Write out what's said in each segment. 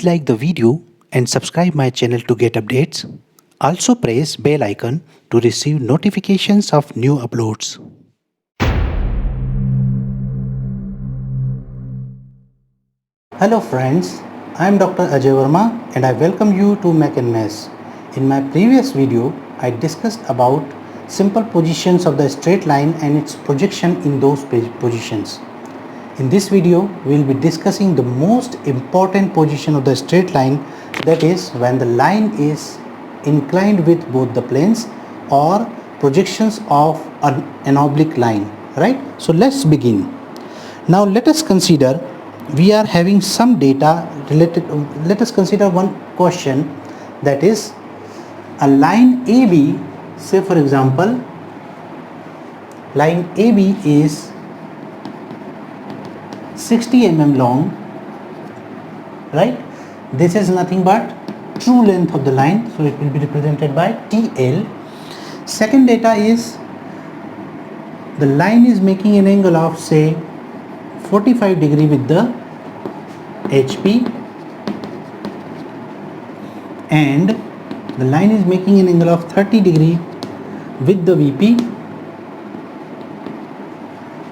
Please like the video and subscribe my channel to get updates. Also press bell icon to receive notifications of new uploads. Hello friends, I am Dr. Ajay Verma and I welcome you to Mac and Mess. In my previous video, I discussed about simple positions of the straight line and its projection in those positions. In this video, we will be discussing the most important position of the straight line, that is when the line is inclined with both the planes or projections of an oblique line, right? So let's begin. Now let us consider, we are having some data related, let us consider one question, that is a line AB, say for example, line AB is 60 mm long, right? This is nothing but true length of the line, so it will be represented by TL. Second data is the line is making an angle of say 45 degree with the HP, and the line is making an angle of 30 degree with the VP.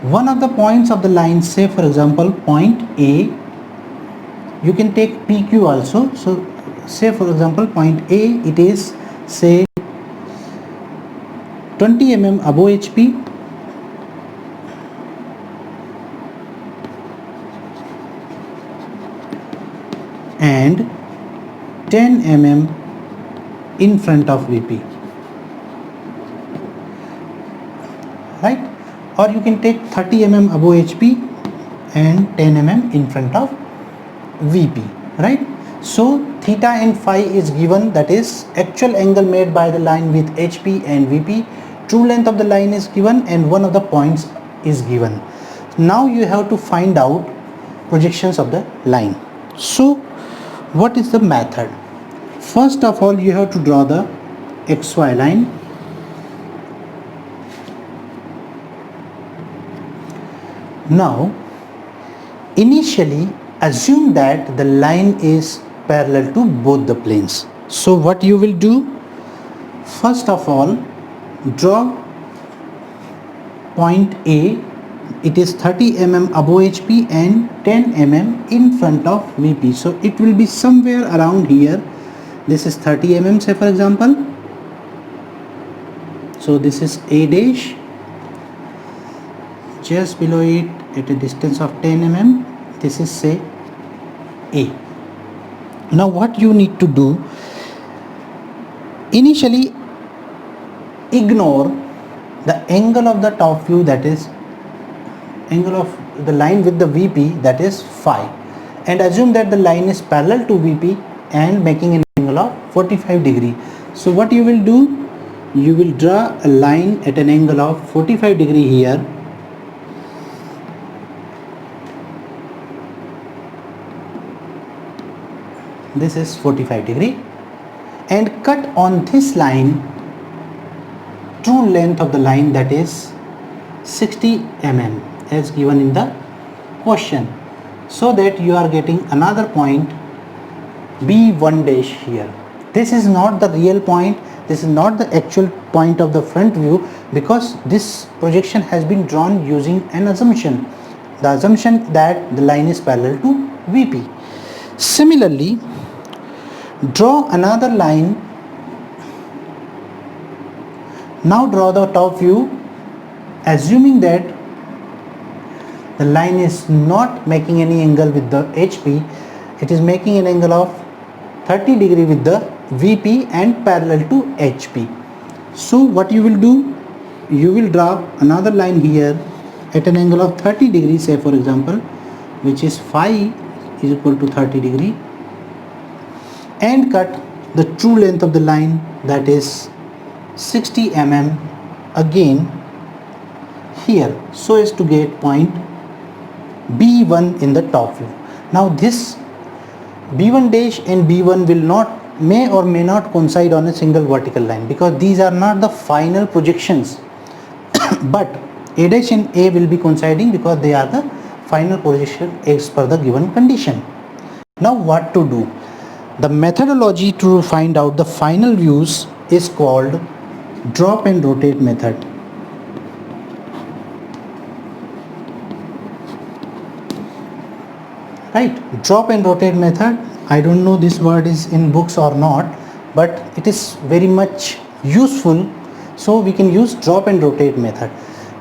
One of the points of the line, say for example point A, you can take PQ also. So say for example point A, it is say 20 mm above HP and 10 mm in front of VP, right? Or you can take 30 mm above HP and 10 mm in front of VP, right? So theta and phi is given, that is actual angle made by the line with HP and VP. True length of the line is given and one of the points is given. Now you have to find out projections of the line. So what is the method? First of all, you have to draw the XY line. Now initially assume that the line is parallel to both the planes. So what you will do, first of all draw point A, it is 30 mm above HP and 10 mm in front of VP. So it will be somewhere around here. This is 30 mm, say for example. So this is A dash, just below it at a distance of 10 mm, this is say A. Now what you need to do, initially ignore the angle of the top view, that is angle of the line with the VP, that is phi, and assume that the line is parallel to VP and making an angle of 45 degree. So what you will do, you will draw a line at an angle of 45 degree here. This is 45 degree, and cut on this line true length of the line, that is 60 mm as given in the question, so that you are getting another point B1 dash here. This is not the real point, this is not the actual point of the front view, because this projection has been drawn using an assumption, the assumption that the line is parallel to VP. Similarly, draw another line. Now draw the top view, assuming that the line is not making any angle with the HP, it is making an angle of 30 degree with the VP and parallel to HP. So what you will do, you will draw another line here at an angle of 30 degrees, say for example, which is phi is equal to 30 degree, and cut the true length of the line, that is 60 mm again here, so as to get point B1 in the top view. Now this B1 dash and B1 will not, may or may not coincide on a single vertical line, because these are not the final projections but A dash and A will be coinciding because they are the final projection as per the given condition. Now what to do? The methodology to find out the final views is called drop and rotate method. Right, drop and rotate method. I don't know this word is in books or not, but it is very much useful, so we can use drop and rotate method.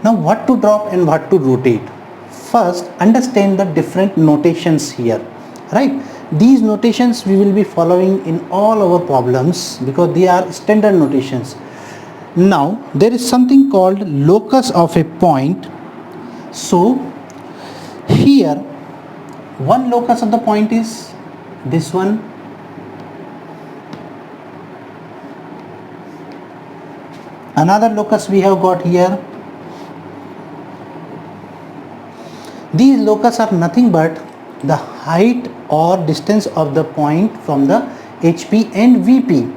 Now what to drop and what to rotate? First, understand the different notations here, right? These notations we will be following in all our problems because they are standard notations. Now there is something called locus of a point. So here one locus of the point is this one, another locus we have got here. These locus are nothing but the height or distance of the point from the HP and VP.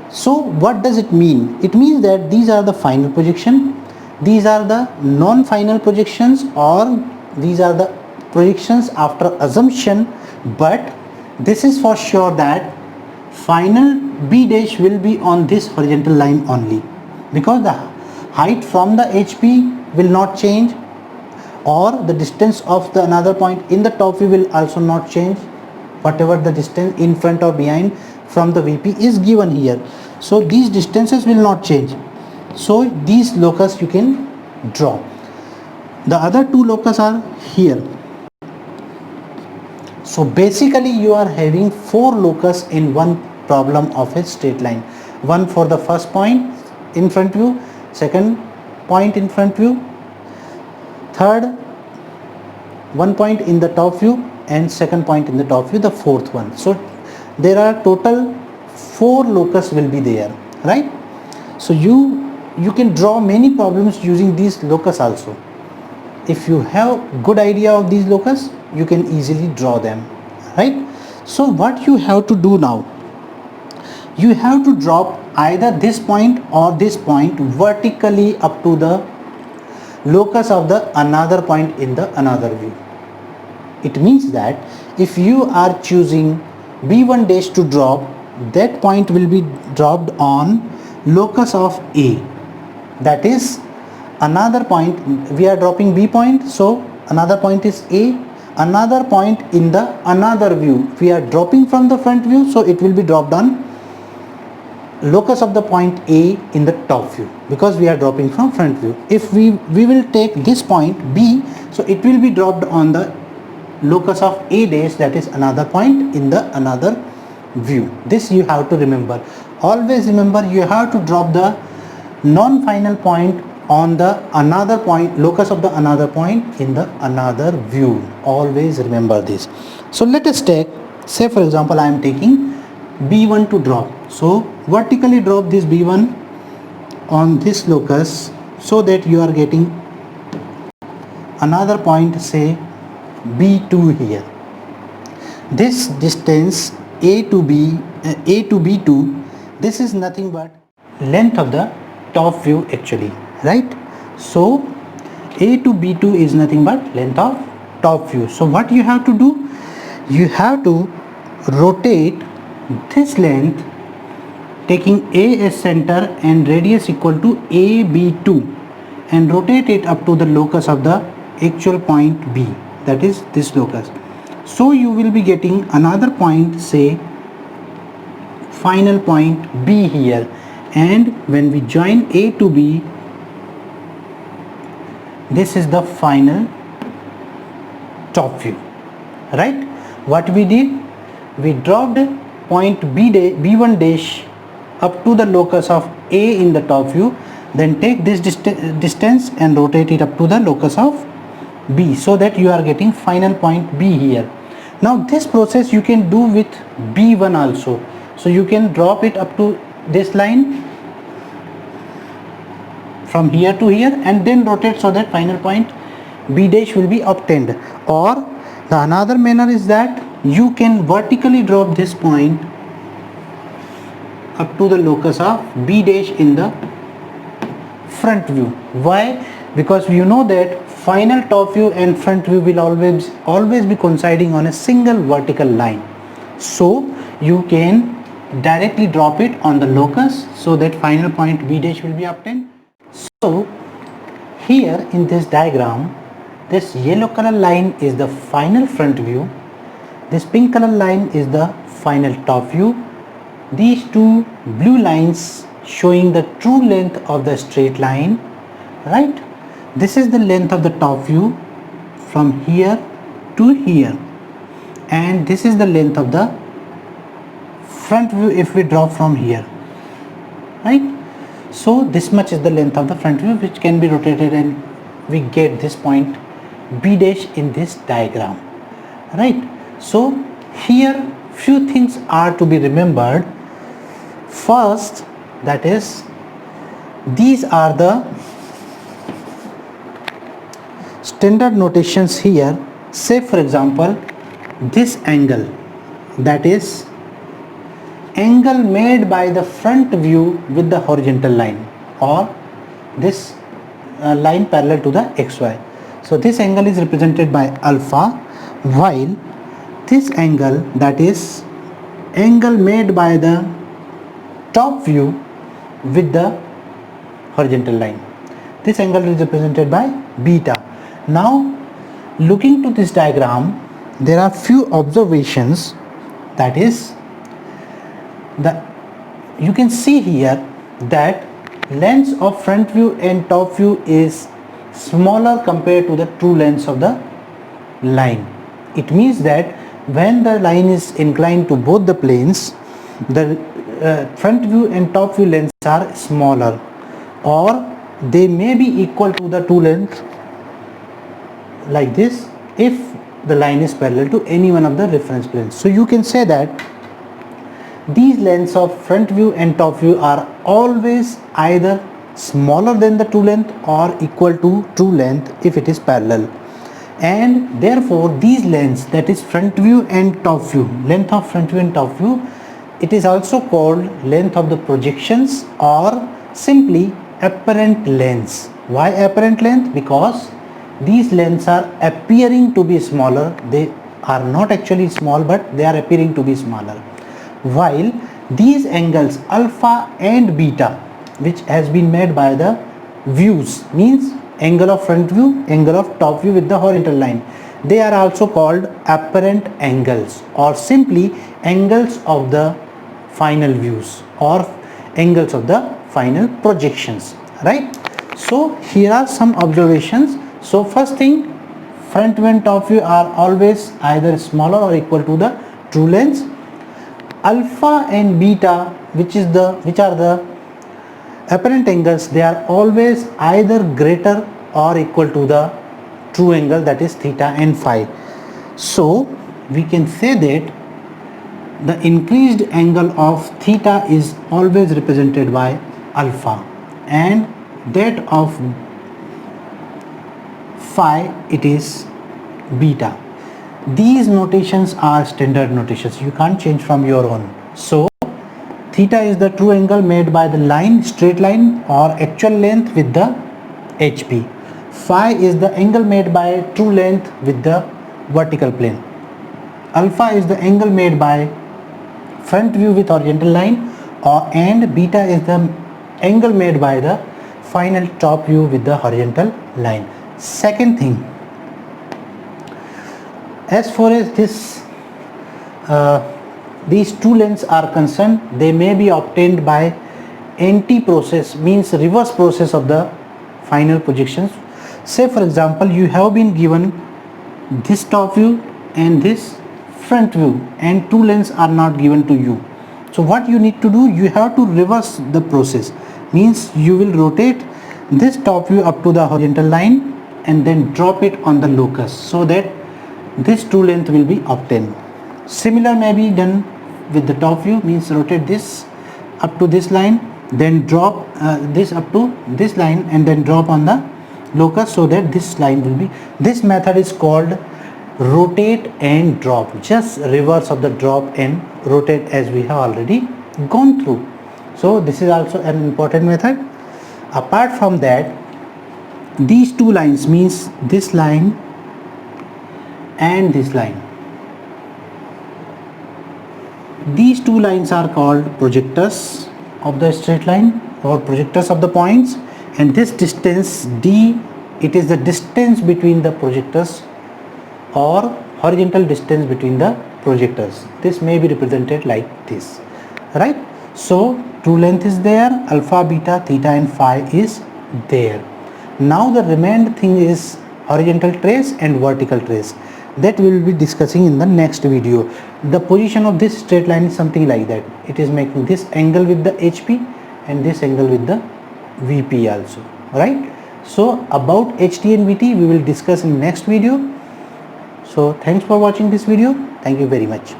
So what does it mean? It means that these are the final projection, these are the non-final projections, or these are the projections after assumption, but this is for sure that final B dash will be on this horizontal line only, because the height from the HP will not change, or the distance of the another point in the top view will also not change, whatever the distance in front or behind from the VP is given here. So these distances will not change. So these locus you can draw. The other two locus are here. So basically you are having four locus in one problem of a straight line. One for the first point in front view, second point in front view, third one point in the top view, and second point in the top view, the fourth one. So there are total four locus will be there, right? So you can draw many problems using these locus also. If you have good idea of these locus, you can easily draw them, right? So what you have to do now, you have to drop either this point or this point vertically up to the locus of the another point in the another view. It means that if you are choosing B1 dash to drop, that point will be dropped on locus of A. That is another point, we are dropping B point, so another point is A. Another point in the another view, we are dropping from the front view, so it will be dropped on locus of the point A in the top view, because we are dropping from front view. If we will take this point B, so it will be dropped on the locus of A dash, that is another point in the another view. This you have to remember. Always remember, you have to drop the non-final point on the another point, locus of the another point in the another view. Always remember this. So let us take, say for example, I am taking B1 to drop. So vertically drop this B1 on this locus, so that you are getting another point, say B2 here. This distance A to B2, this is nothing but length of the top view actually, right? So A to B2 is nothing but length of top view. So what you have to do, you have to rotate this length taking A as center and radius equal to AB2, and rotate it up to the locus of the actual point B, that is this locus. So you will be getting another point, say final point B here, and when we join A to B, this is the final top view, right? What we did, we dropped point B1 dash up to the locus of A in the top view, then take this distance and rotate it up to the locus of B, so that you are getting final point B here. Now this process you can do with B1 also. So you can drop it up to this line from here to here, and then rotate so that final point B dash will be obtained. Or the another manner is that you can vertically drop this point up to the locus of B dash in the front view. Why? Because you know that final top view and front view will always be coinciding on a single vertical line. So you can directly drop it on the locus so that final point B dash will be obtained. So here in this diagram, this yellow color line is the final front view, this pink color line is the final top view, these two blue lines showing the true length of the straight line, right? This is the length of the top view from here to here, and this is the length of the front view if we draw from here, right? So this much is the length of the front view, which can be rotated, and we get this point B dash in this diagram, right? So here few things are to be remembered. First, that is, these are the standard notations here. Say for example, this angle, that is angle made by the front view with the horizontal line, or this line parallel to the xy. So this angle is represented by alpha, while this angle, that is angle made by the top view with the horizontal line, this angle is represented by beta. Now looking to this diagram, there are few observations, that is, you can see here that lengths of front view and top view is smaller compared to the true lengths of the line. It means that when the line is inclined to both the planes, the front view and top view lengths are smaller, or they may be equal to the true length like this if the line is parallel to any one of the reference planes. So you can say that these lengths of front view and top view are always either smaller than the true length or equal to true length if it is parallel, and therefore these lengths, that is front view and top view, length of front view and top view, it is also called length of the projections or simply apparent lengths. Why apparent length? Because these lengths are appearing to be smaller, they are not actually small, but they are appearing to be smaller, while these angles alpha and beta, which has been made by the views, means angle of front view, angle of top view with the horizontal line, they are also called apparent angles, or simply angles of the final views or angles of the final projections, right? So here are some observations. So first thing, front view and top view are always either smaller or equal to the true lengths. Alpha and beta, which are the apparent angles, they are always either greater or equal to the true angle, that is theta and phi. So we can say that the increased angle of theta is always represented by alpha, and that of phi, it is beta. These notations are standard notations, you can't change from your own. So theta is the true angle made by the line, straight line or actual length with the HP. Phi is the angle made by true length with the vertical plane. Alpha is the angle made by front view with horizontal line, and beta is the angle made by the final top view with the horizontal line. Second thing, as far as these two lengths are concerned, they may be obtained by anti-process, means reverse process of the final projections. Say for example, you have been given this top view and this front view, and two lengths are not given to you. So what you need to do, you have to reverse the process, means you will rotate this top view up to the horizontal line and then drop it on the locus so that this true length will be obtained. Similar may be done with the top view, means rotate this up to this line, then drop this up to this line and then drop on the locus so that this line will be. This method is called rotate and drop, just reverse of the drop and rotate, as we have already gone through. So this is also an important method. Apart from that, these two lines, means this line and this line, These two lines are called projectors of the straight line or projectors of the points, and this distance d, it is the distance between the projectors or horizontal distance between the projectors. This may be represented like this, right? So true length is there, alpha, beta, theta and phi is there. Now the remaining thing is horizontal trace and vertical trace, that we will be discussing in the next video. The position of this straight line is something like that. It is making this angle with the HP and this angle with the VP also, right? So about HT and VT we will discuss in next video. So thanks for watching this video. Thank you very much.